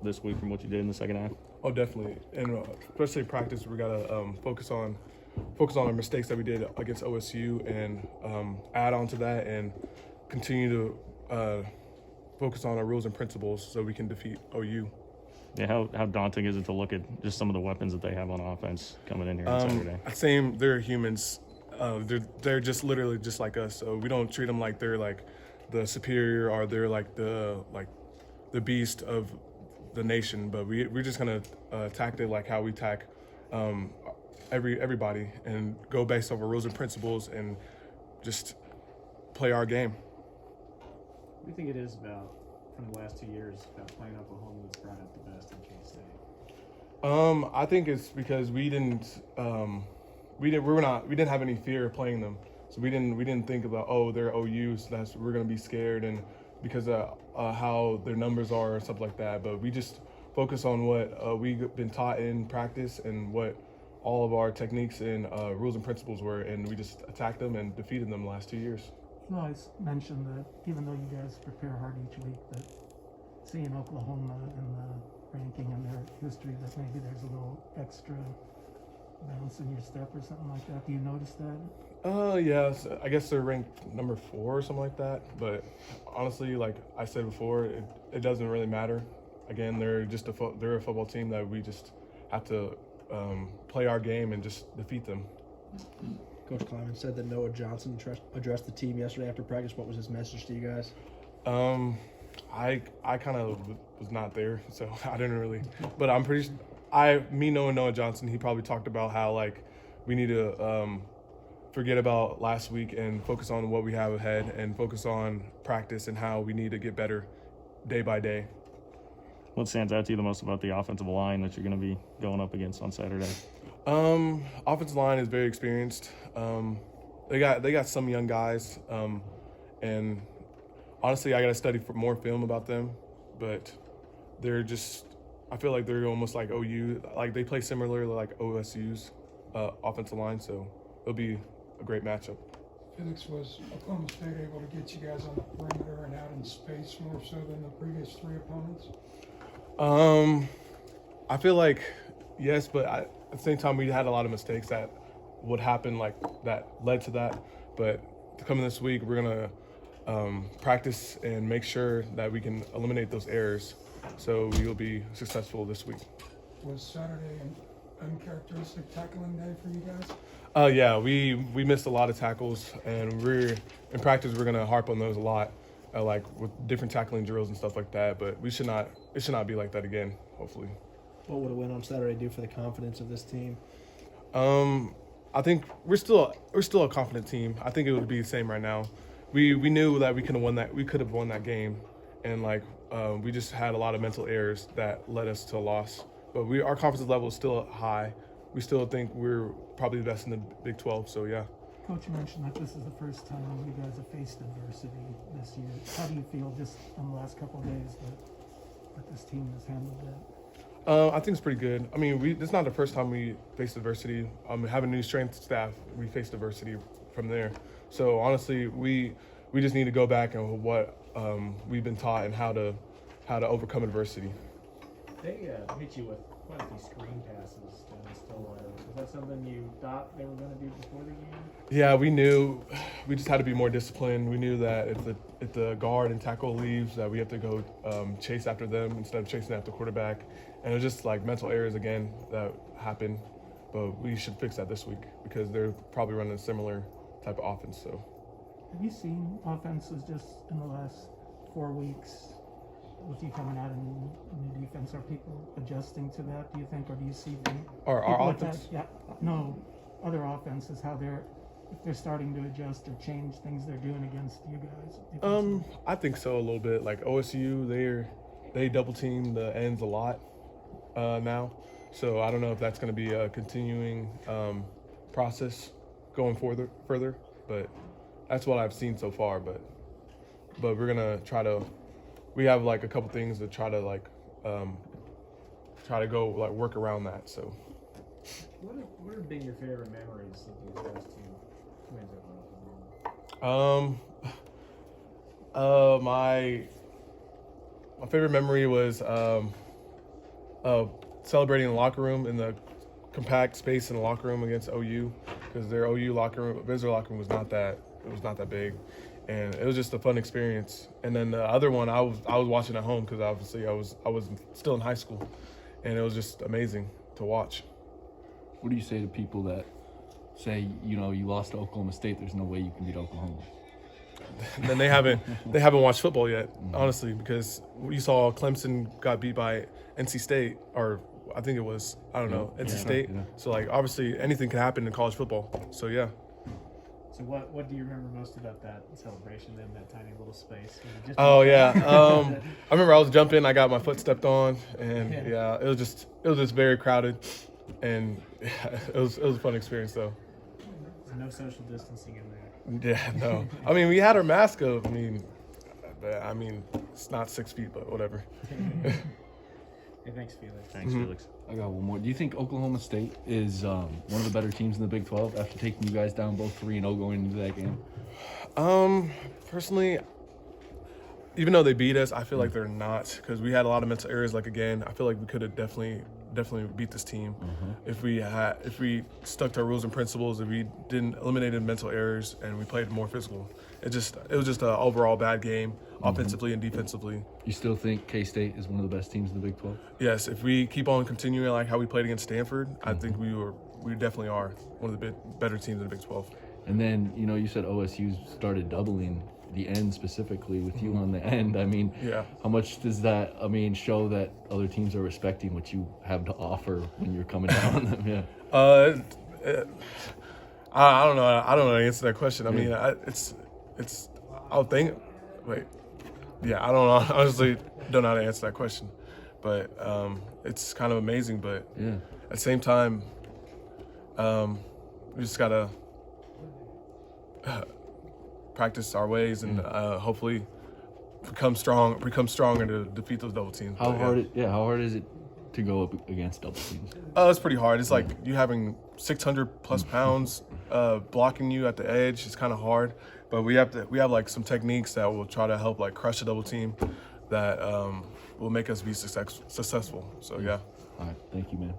this week from what you did in the second half? Oh, definitely, and especially practice, we gotta focus on our mistakes that we did against OSU, and add on to that, and continue to focus on our rules and principles so we can defeat OU. Yeah, how daunting is it to look at just some of the weapons that they have on offense coming in here on Saturday? Same, they're humans. They're just literally just like us. So we don't treat them like they're like the superior or they're like the beast of the nation. But we're just gonna attack it like how we attack everybody, and go based off our rules and principles and just play our game. What do you think it is about, from the last 2 years, about playing Oklahoma that's brought out the best in K-State? I think it's because we didn't have any fear of playing them. So we didn't think about, oh, they're OU, so we're gonna be scared, and because of how their numbers are and stuff like that. But we just focus on what we've been taught in practice and what all of our techniques and rules and principles were, and we just attacked them and defeated them the last 2 years. You always mentioned that even though you guys prepare hard each week, that seeing Oklahoma in the ranking and their history, that maybe there's a little extra bounce in your step or something like that. Do you notice that? Yes, I guess they're ranked number 4 or something like that. But honestly, like I said before, it doesn't really matter. Again, they're just they're a football team that we just have to play our game and just defeat them. Coach Kleiman said that Noah Johnson addressed the team yesterday after practice. What was his message to you guys? I kind of was not there, so I didn't really. But I'm pretty. Me knowing Noah Johnson, he probably talked about how like we need to forget about last week and focus on what we have ahead and focus on practice and how we need to get better day by day. What stands out to you the most about the offensive line that you're going to be going up against on Saturday? Offensive line is very experienced. They got some young guys, and honestly, I got to study for more film about them. But they're just, I feel like they're almost like OU. Like they play similar like OSU's offensive line, so it'll be a great matchup. Felix, was Oklahoma State able to get you guys on the perimeter and out in space more so than the previous 3 opponents? I feel like yes, but at the same time, we had a lot of mistakes that would happen, like that led to that. But coming this week, we're gonna practice and make sure that we can eliminate those errors, so we will be successful this week. Was Saturday an uncharacteristic tackling day for you guys? Yeah, we missed a lot of tackles, and in practice we're gonna harp on those a lot, like with different tackling drills and stuff like that. But it should not be like that again, hopefully. What would a win on Saturday do for the confidence of this team? I think we're still a confident team. I think it would be the same right now. We knew that we could have won that game, and like we just had a lot of mental errors that led us to a loss. But our confidence level is still high. We still think we're probably the best in the Big 12. So yeah. Coach, you mentioned that this is the first time you guys have faced adversity this year. How do you feel just in the last couple of days that this team has handled that? I think it's pretty good. I mean, it's not the first time we faced adversity. Having a new strength staff, we faced adversity from there. So honestly, we just need to go back and what we've been taught and how to overcome adversity. They hit you with quite a few screen passes down the Stillwater. Was that something you thought they were going to do before the game? Yeah, we knew. We just had to be more disciplined. We knew that if the guard and tackle leaves, that we have to go chase after them instead of chasing after the quarterback. And it was just like mental errors again that happened. But we should fix that this week because they're probably running a similar type of offense. So, have you seen offenses just in the last 4 weeks with you coming out in new defense? Are people adjusting to that, do you think, or do you see them? Our offense? Other offenses, if they're starting to adjust or change things they're doing against you guys? I think so a little bit. Like OSU, they double team the ends a lot now. So I don't know if that's going to be a continuing process going further, but that's what I've seen so far. But we're gonna try to. We have like a couple things to try to go like work around that. So. What have been your favorite memories of these last 2 wins at Oklahoma? My favorite memory was celebrating in the locker room in the compact space in the locker room against OU, because their OU locker room, visitor locker room was not that big, and it was just a fun experience. And then the other one I was watching at home because obviously I was still in high school, and it was just amazing to watch. What do you say to people that say, you lost to Oklahoma State, there's no way you can beat Oklahoma? And then they haven't watched football yet, honestly, because you saw Clemson got beat by NC State, or I think it was, I don't know, NC State. Yeah. So like obviously anything can happen in college football. So yeah. So what do you remember most about that celebration in that tiny little space? Was it just Oh yeah. I remember I was jumping, I got my foot stepped on, and yeah, it was just very crowded, and yeah, it was a fun experience though. There's no social distancing in there. Yeah, no. I mean, we had our mask up. I mean, it's not 6 feet, but whatever. Hey, thanks, Felix. Thanks, Felix. I got one more. Do you think Oklahoma State is one of the better teams in the Big 12 after taking you guys down both 3-0 going into that game? Personally, even though they beat us, I feel like they're not, because we had a lot of mental errors. Like again, I feel like we could have definitely beat this team if we stuck to our rules and principles, if we didn't eliminated mental errors, and we played more physical. It was just an overall bad game, offensively and defensively. You still think K-State is one of the best teams in the Big 12? Yes, if we keep on continuing like how we played against Stanford, I think we definitely are one of the better teams in the Big 12. And then, you said OSU started doubling the end specifically with you on the end. I mean, Yeah. how much does that, show that other teams are respecting what you have to offer when you're coming down on them? Yeah. I don't know. I don't know how to answer that question. I mean, I don't know. I honestly don't know how to answer that question. But it's kind of amazing. But at the same time, we just gotta practice our ways and hopefully become stronger to defeat those double teams. How hard is it to go up against double teams? It's pretty hard. It's like you having 600 plus pounds blocking you at the edge. It's kind of hard, but we have like some techniques that will try to help like crush a double team that will make us be successful. So yeah. All right, thank you, man.